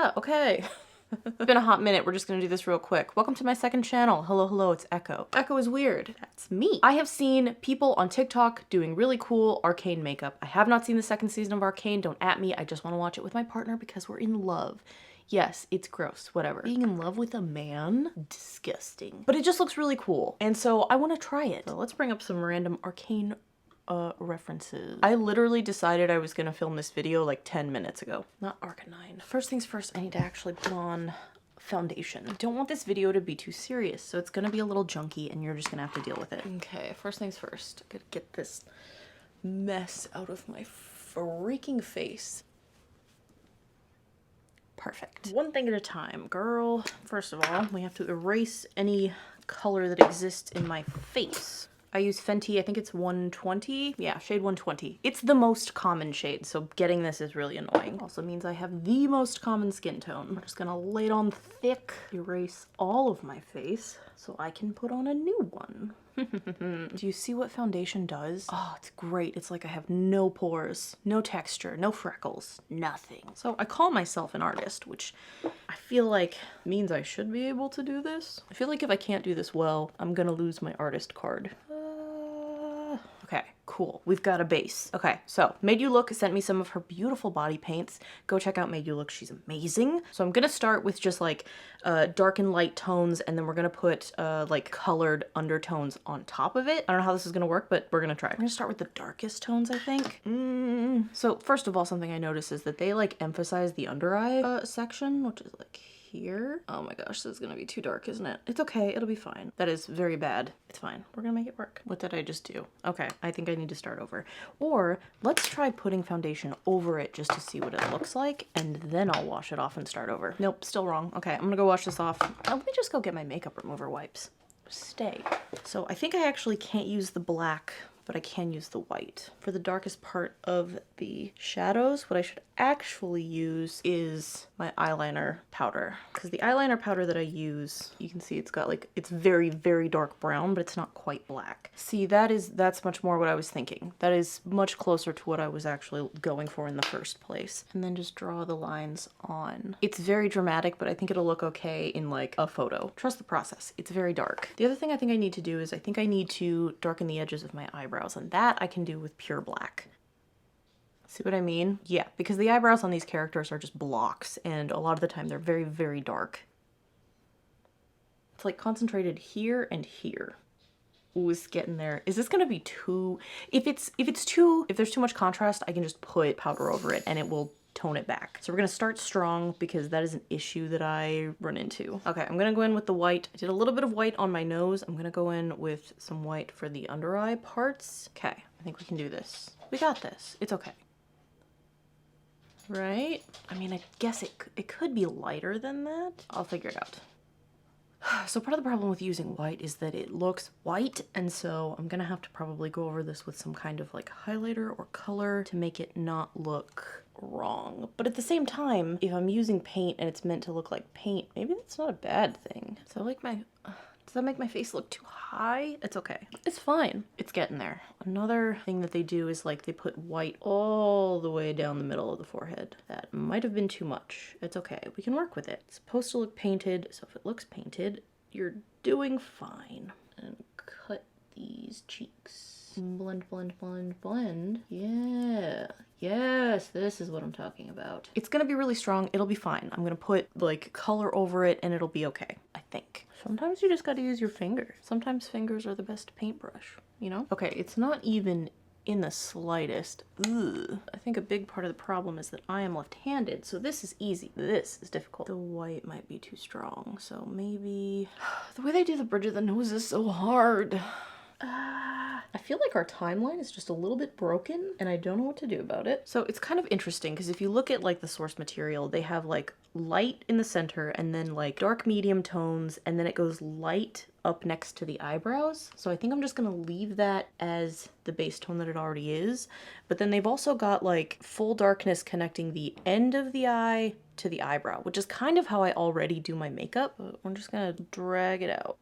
Yeah, okay. It's been a hot minute. We're just gonna do this real quick. Welcome to my second channel. Hello, hello, it's Echo. Echo is weird. That's me. I have seen people on TikTok doing really cool arcane makeup. I have not seen the second season of Arcane. Don't at me. I just want to watch it with my partner because we're in love. Yes, it's gross, whatever. Being in love with a man? Disgusting. But it just looks really cool. And so I want to try it. So let's bring up some random arcane references. I literally decided I was gonna film this video like 10 minutes ago. Not Arcanine. First things first, I need to actually put on foundation. I don't want this video to be too serious, so it's gonna be a little junky and you're just gonna have to deal with it. Okay, first things first. I gotta get this mess out of my freaking face. Perfect. One thing at a time, girl. First of all, we have to erase any color that exists in my face. I use Fenty, I think it's 120. Yeah, shade 120. It's the most common shade, so getting this is really annoying. Also means I have the most common skin tone. I'm just gonna lay it on thick, erase all of my face, so I can put on a new one. Do you see what foundation does? Oh, it's great. It's like I have no pores, no texture, no freckles, nothing. So I call myself an artist, which I feel like means I should be able to do this. I feel like if I can't do this well, I'm gonna lose my artist card. Okay, cool. We've got a base. Okay, so Made You Look sent me some of her beautiful body paints. Go check out Made You Look. She's amazing. So I'm gonna start with just like dark and light tones, and then we're gonna put like colored undertones on top of it. I don't know how this is gonna work, but we're gonna try. We're gonna start with the darkest tones, I think. So first of all, something I noticed is that they like emphasize the under eye section, which is like here. Oh my gosh, this is gonna be too dark, isn't it? It's okay, it'll be fine. That is very bad. It's fine. We're gonna make it work. What did I just do? Okay, I think I need to start over. Or let's try putting foundation over it just to see what it looks like, and then I'll wash it off and start over. Nope, still wrong. Okay, I'm gonna go wash this off. Let me just go get my makeup remover wipes. Stay. So I think I actually can't use the black, but I can use the white. For the darkest part of the shadows, what I should actually use is my eyeliner powder. Because the eyeliner powder that I use, you can see it's got like, it's very, very dark brown, but it's not quite black. See, that's much more what I was thinking. That is much closer to what I was actually going for in the first place. And then just draw the lines on. It's very dramatic, but I think it'll look okay in like a photo. Trust the process. It's very dark. The other thing I think I need to do is I think I need to darken the edges of my eyebrows, and that I can do with pure black. See what I mean? Yeah, because the eyebrows on these characters are just blocks, and a lot of the time they're very, very dark. It's like concentrated here and here. Ooh, it's getting there. Is this gonna be too... If there's too much contrast, I can just put powder over it and it will tone it back. So we're gonna start strong because that is an issue that I run into. Okay, I'm gonna go in with the white. I did a little bit of white on my nose. I'm gonna go in with some white for the under eye parts. Okay, I think we can do this. We got this. It's okay. Right? I mean, I guess it could be lighter than that. I'll figure it out. So part of the problem with using white is that it looks white, and so I'm gonna have to probably go over this with some kind of like highlighter or color to make it not look wrong. But at the same time, if I'm using paint and it's meant to look like paint, maybe that's not a bad thing. So like does that make my face look too high? It's okay. It's fine. It's getting there. Another thing that they do is like they put white all the way down the middle of the forehead. That might have been too much. It's okay. We can work with it. It's supposed to look painted, so if it looks painted, you're doing fine. And cut these cheeks. Blend, blend, blend, blend. Yeah. Yes, this is what I'm talking about. It's gonna be really strong. It'll be fine. I'm gonna put like color over it and it'll be okay, I think. Sometimes you just gotta use your fingers. Sometimes fingers are the best paintbrush, you know? Okay, it's not even in the slightest. Ugh. I think a big part of the problem is that I am left-handed, so this is easy. This is difficult. The white might be too strong, so maybe... The way they do the bridge of the nose is so hard. I feel like our timeline is just a little bit broken and I don't know what to do about it. So it's kind of interesting because if you look at like the source material, they have like light in the center and then like dark medium tones, and then it goes light up next to the eyebrows. So I think I'm just gonna leave that as the base tone that it already is. But then they've also got like full darkness connecting the end of the eye to the eyebrow, which is kind of how I already do my makeup. But I'm just gonna drag it out.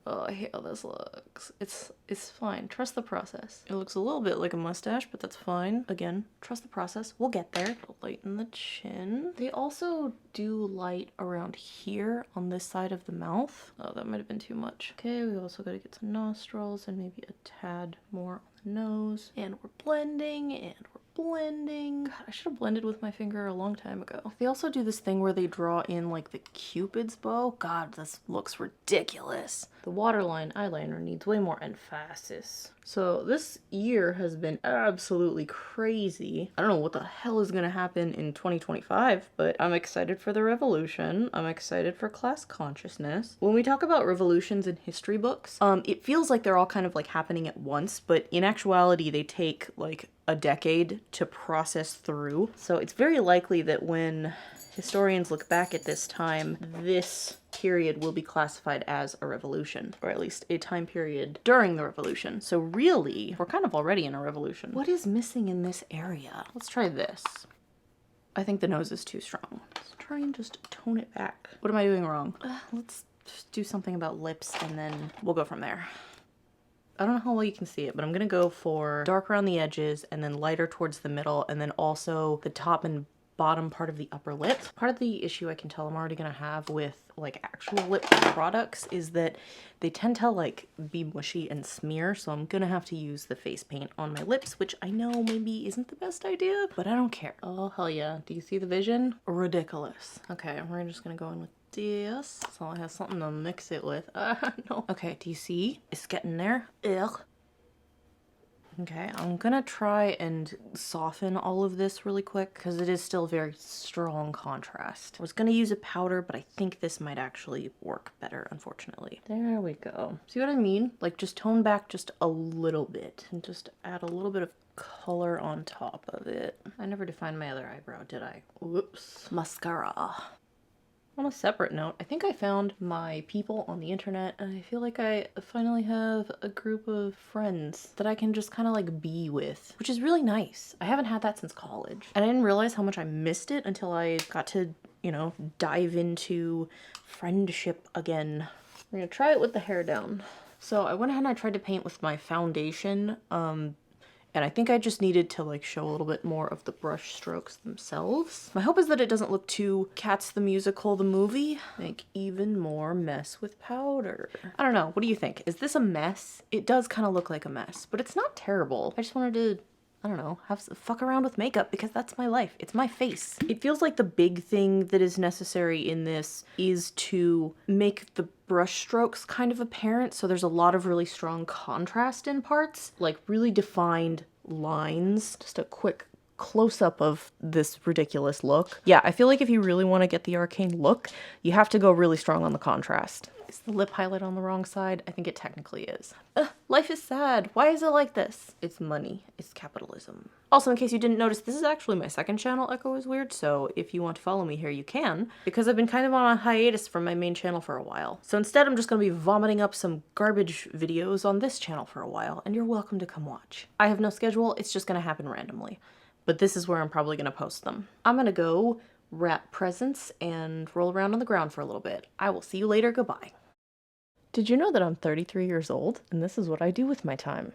Oh, I hate how this looks. It's fine. Trust the process. It looks a little bit like a mustache, but that's fine. Again, trust the process. We'll get there. Lighten the chin. They also do light around here on this side of the mouth. Oh, that might have been too much. Okay, we also got to get some nostrils and maybe a tad more on the nose. And we're blending and we're blending. God, I should have blended with my finger a long time ago. They also do this thing where they draw in like the Cupid's bow. God, this looks ridiculous. The waterline eyeliner needs way more emphasis. So this year has been absolutely crazy. I don't know what the hell is gonna happen in 2025, but I'm excited for the revolution. I'm excited for class consciousness. When we talk about revolutions in history books, it feels like they're all kind of like happening at once, but in actuality, they take like a decade to process through. So it's very likely that when historians look back at this time, this period will be classified as a revolution, or at least a time period during the revolution. So really, we're kind of already in a revolution. What is missing in this area? Let's try this. I think the nose is too strong. Let's try and just tone it back. What am I doing wrong? Let's just do something about lips and then we'll go from there. I don't know how well you can see it, but I'm gonna go for dark around the edges and then lighter towards the middle and then also the top and bottom part of the upper lip. Part of the issue I can tell I'm already gonna have with like actual lip products is that they tend to like be mushy and smear, so I'm gonna have to use the face paint on my lips, which I know maybe isn't the best idea, but I don't care. Oh hell yeah, do you see the vision? Ridiculous. Okay, we're just gonna go in with this, so I have something to mix it with. No. Okay, do you see? It's getting there. Ugh. Okay, I'm gonna try and soften all of this really quick because it is still very strong contrast. I was gonna use a powder, but I think this might actually work better, unfortunately. There we go. See what I mean? Like just tone back just a little bit and just add a little bit of color on top of it. I never defined my other eyebrow, did I? Whoops. Mascara. On a separate note, I think I found my people on the internet and I feel like I finally have a group of friends that I can just kind of like be with, which is really nice. I haven't had that since college. And I didn't realize how much I missed it until I got to, you know, dive into friendship again. I'm gonna try it with the hair down. So I went ahead and I tried to paint with my foundation, and I think I just needed to like show a little bit more of the brush strokes themselves. My hope is that it doesn't look too Cats the Musical, the movie. Make even more mess with powder. I don't know, what do you think? Is this a mess? It does kind of look like a mess, but it's not terrible. I just wanted to, I don't know, fuck around with makeup because that's my life. It's my face. It feels like the big thing that is necessary in this is to make the brush strokes kind of apparent. So there's a lot of really strong contrast in parts, like really defined lines. Just a quick close-up of this ridiculous look. Yeah, I feel like if you really want to get the arcane look, you have to go really strong on the contrast. Is the lip highlight on the wrong side? I think it technically is. Life is sad. Why is it like this? It's money. It's capitalism. Also, in case you didn't notice, this is actually my second channel, EchoIsWeird, so if you want to follow me here, you can, because I've been kind of on a hiatus from my main channel for a while. So instead, I'm just going to be vomiting up some garbage videos on this channel for a while, and you're welcome to come watch. I have no schedule. It's just going to happen randomly. But this is where I'm probably going to post them. I'm going to go wrap presents and roll around on the ground for a little bit. I will see you later. Goodbye. Did you know that I'm 33 years old and this is what I do with my time?